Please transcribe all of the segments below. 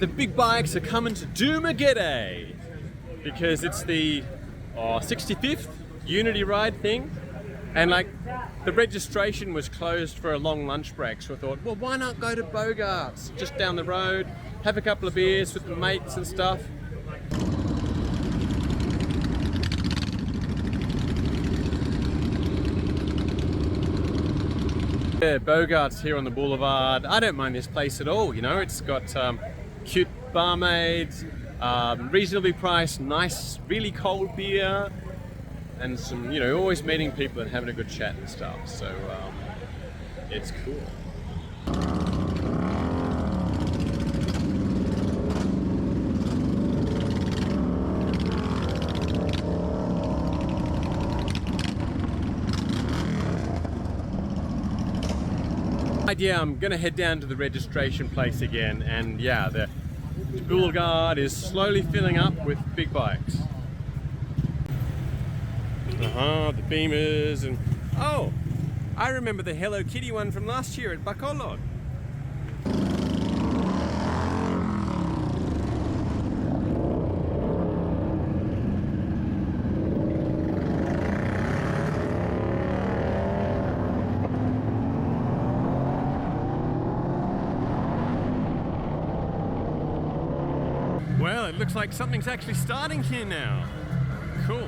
the big bikes are coming to Dumaguete because it's the 65th Unity Ride thing, and like the registration was closed for a long lunch break, so I thought, well, why not go to Bogart's just down the road, have a couple of beers with the mates and stuff. Yeah, Bogart's here on the boulevard. I don't mind this place at all, you know, it's got cute barmaids, reasonably priced, nice, really cold beer, and some, you know, always meeting people and having a good chat and stuff, so it's cool. Yeah, I'm gonna head down to the registration place again, and yeah, the boulevard is slowly filling up with big bikes. The Beamers, and oh, I remember the Hello Kitty one from last year at Bacolod. Well, it looks like something's actually starting here now. Cool.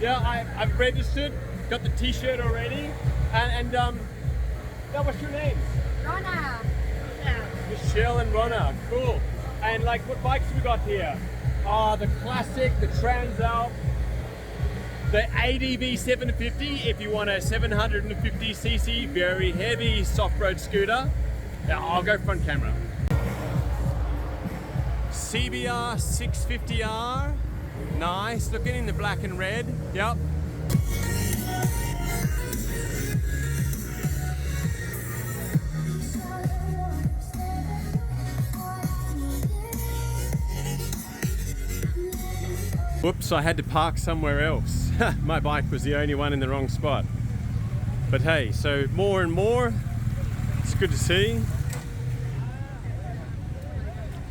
Yeah, I've registered, got the t-shirt already, and what's your name? Rona. Michelle and Rona, cool. And like, what bikes we got here? The classic, the Transalp, the ADV 750 if you want a 750cc, very heavy soft road scooter. Yeah, I'll go front camera. CBR 650R, nice, looking in the black and red, yep. Whoops, I had to park somewhere else. My bike was the only one in the wrong spot. But hey, so more and more, it's good to see.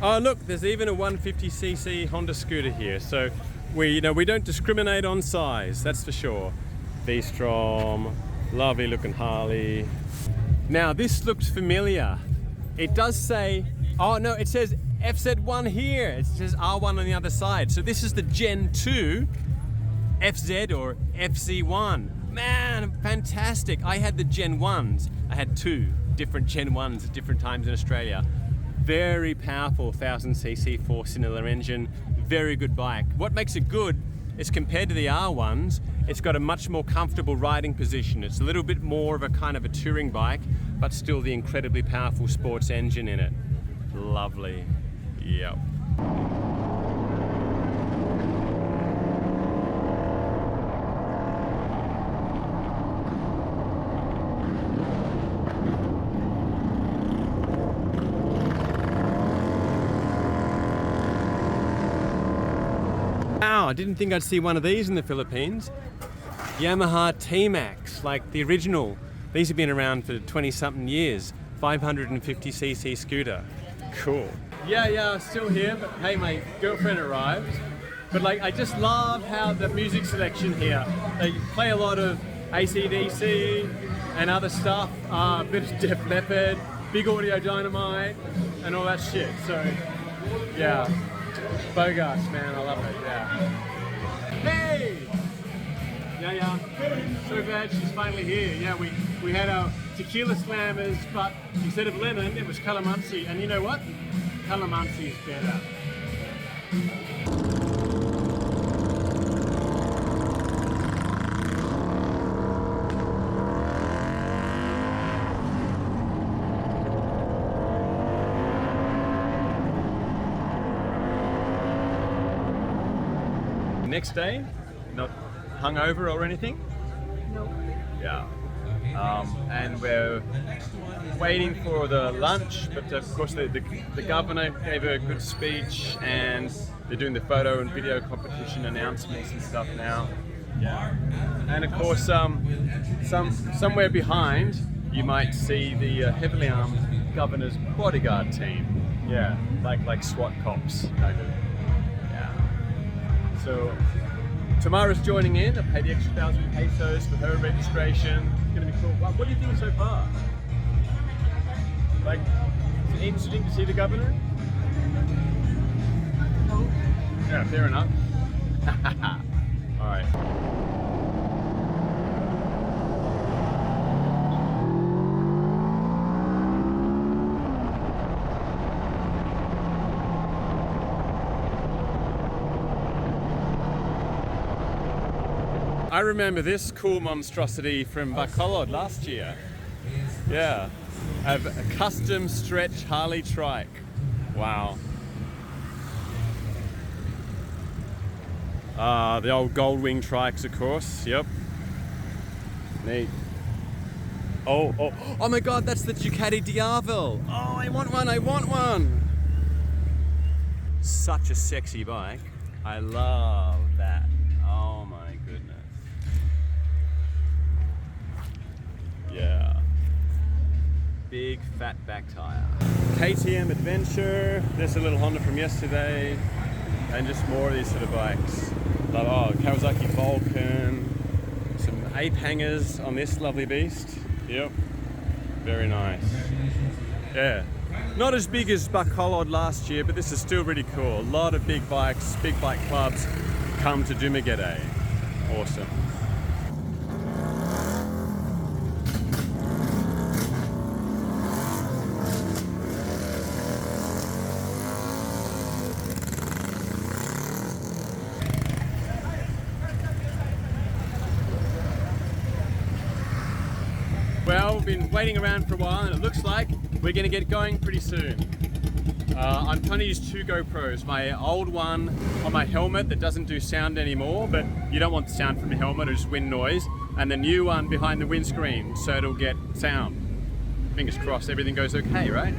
Oh look, there's even a 150cc Honda scooter here, so we don't discriminate on size, that's for sure. V-Strom, lovely looking Harley. Now this looks familiar. It does say, oh no, it says FZ1 here. It says R1 on the other side. So this is the Gen 2 FZ or FZ1. Man, fantastic. I had the Gen 1s. I had two different Gen 1s at different times in Australia. Very powerful 1000cc 4-cylinder engine, very good bike. What makes it good is compared to the R1s, it's got a much more comfortable riding position. It's a little bit more of a kind of a touring bike, but still the incredibly powerful sports engine in it. Lovely, yep. Wow, I didn't think I'd see one of these in the Philippines. Yamaha T-Max, like the original. These have been around for 20-something years. 550cc scooter. Cool. Yeah, still here, but hey, my girlfriend arrived. But like, I just love how the music selection here. They play a lot of AC/DC and other stuff. A bit of Def Leppard, Big Audio Dynamite, and all that shit. So, yeah. Bogart's, man, I love it, yeah. Hey! Yeah. So glad she's finally here. Yeah, we had our tequila slammers, but instead of lemon, it was calamansi. And you know what? Calamansi is better. Next day, not hungover or anything? No. Yeah. And we're waiting for the lunch, but of course the governor gave a good speech, and they're doing the photo and video competition announcements and stuff now. Yeah. And of course, somewhere behind, you might see the heavily armed governor's bodyguard team. Yeah, like SWAT cops, kind of. Yeah. So Thamara's joining in. I paid the extra 1,000 pesos for her registration. It's gonna be cool. What do you think so far? Like, is it interesting to see the governor? Yeah, fair enough. All right. I remember this cool monstrosity from Bacolod last year. Yeah, a custom stretch Harley trike. Wow. The old gold wing trikes, of course. Yep. Neat. Oh my God, that's the Ducati Diavel. Oh, I want one. Such a sexy bike. I love that. Oh my goodness. Yeah. Big fat back tire. KTM Adventure. There's a little Honda from yesterday. And just more of these sort of bikes. Like, Kawasaki Vulcan. Some ape hangers on this lovely beast. Yep. Very nice. Yeah. Not as big as Bacolod last year, but this is still really cool. A lot of big bikes, big bike clubs come to Dumaguete. Awesome. Well, we've been waiting around for a while and it looks like we're going to get going pretty soon. I'm trying to use 2 GoPros. My old one on my helmet that doesn't do sound anymore, but you don't want the sound from the helmet or just wind noise. And the new one behind the windscreen so it'll get sound. Fingers crossed everything goes okay, right?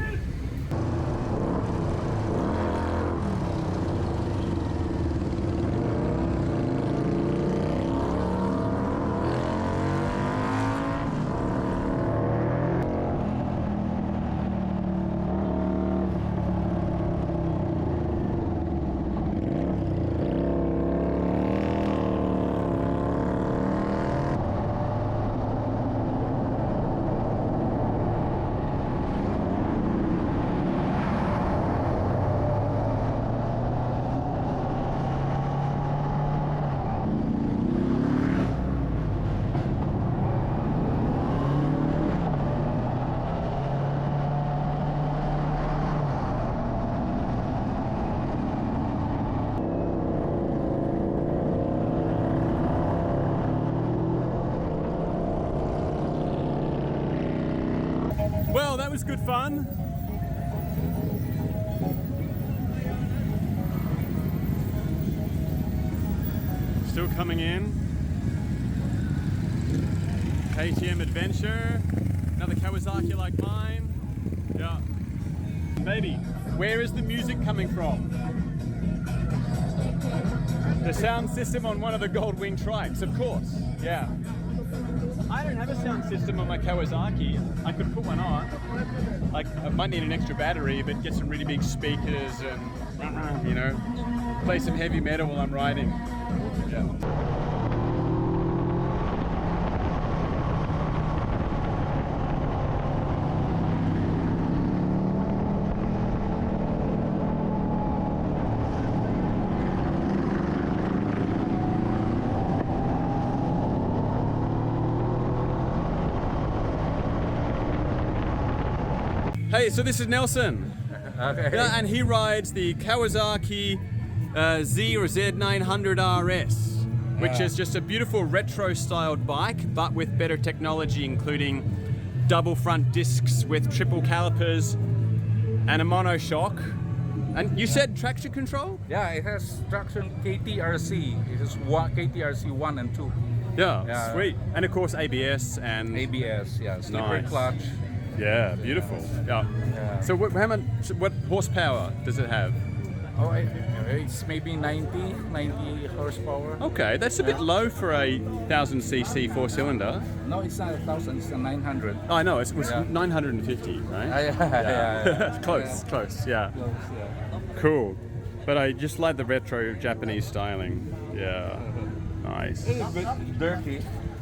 Well, that was good fun. Still coming in. KTM Adventure. Another Kawasaki like mine. Yeah. Baby, where is the music coming from? The sound system on one of the gold wing trikes, of course. Yeah. I don't have a sound system on my Kawasaki. I could put one on. Like, I might need an extra battery, but get some really big speakers and, you know, play some heavy metal while I'm riding. Yeah. Hey, so this is Nelson. Okay. Yeah, and he rides the Kawasaki Z or Z900 RS, which is just a beautiful retro-styled bike, but with better technology, including double front discs with triple calipers and a monoshock. And you said traction control? Yeah, it has traction KTRC. It is KTRC 1 and 2. Yeah, sweet. And of course ABS and... ABS, yeah, slipper Nice. clutch. Yeah, beautiful. Yeah. Yeah. So what horsepower does it have? Oh, it's maybe 90 horsepower. Okay, that's a bit low for a 1000cc four-cylinder. No, it's not 1,000, it's a 900. Oh, I know, it was Yeah. 950, right? Yeah. Close, close, yeah. Close, yeah. Cool. But I just like the retro Japanese styling. Yeah. Nice. It's a bit dirty.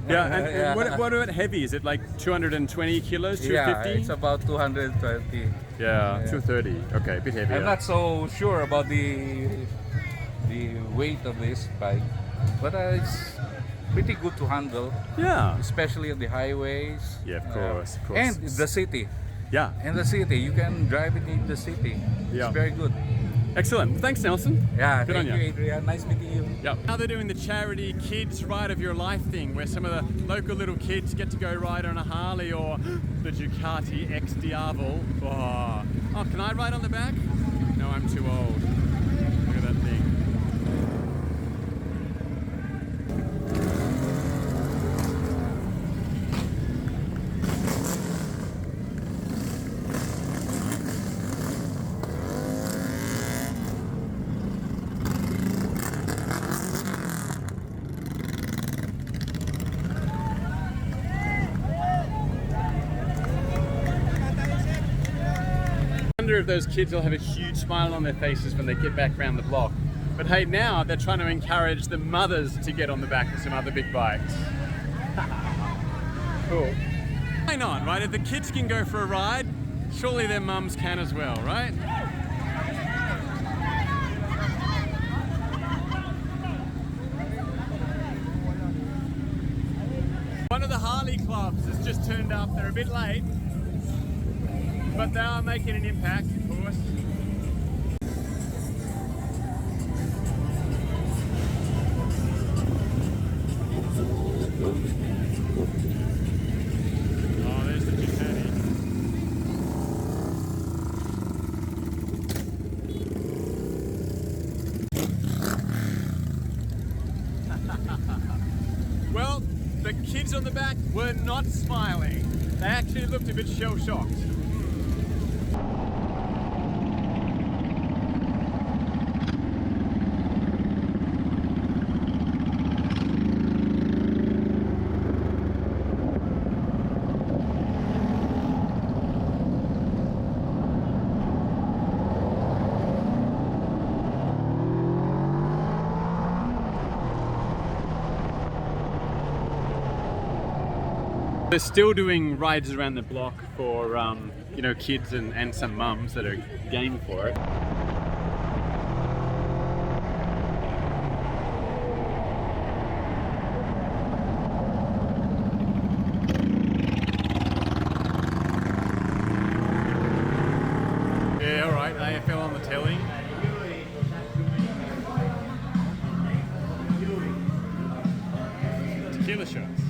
Yeah, and what about heavy? Is it like 220 kilos, 250? Yeah, it's about 220. Yeah, 230. Okay, a bit heavier. I'm not so sure about the weight of this bike, but it's pretty good to handle, Yeah. especially on the highways. Yeah, of course, of course. And the city. Yeah. In the city, you can drive it in the city. Yeah. It's very good. Excellent. Thanks, Nelson. Yeah, Good thank on you, you. Adrian. Nice meeting you. Yep. Now they're doing the charity kids ride of your life thing, where some of the local little kids get to go ride on a Harley or the Ducati X Diavel. Oh, can I ride on the back? No, I'm too old. Look at that thing. I wonder if those kids will have a huge smile on their faces when they get back around the block. But hey, now they're trying to encourage the mothers to get on the back of some other big bikes. Cool. Why not, right? If the kids can go for a ride, surely their mums can as well, right? One of the Harley clubs has just turned up. They're a bit late, but they are making an impact, of course. Oh, there's the Ducati. Well, the kids on the back were not smiling. They actually looked a bit shell-shocked. They're still doing rides around the block for you know, kids and some mums that are game for it. Yeah, all right, AFL on the telly. Tequila shots.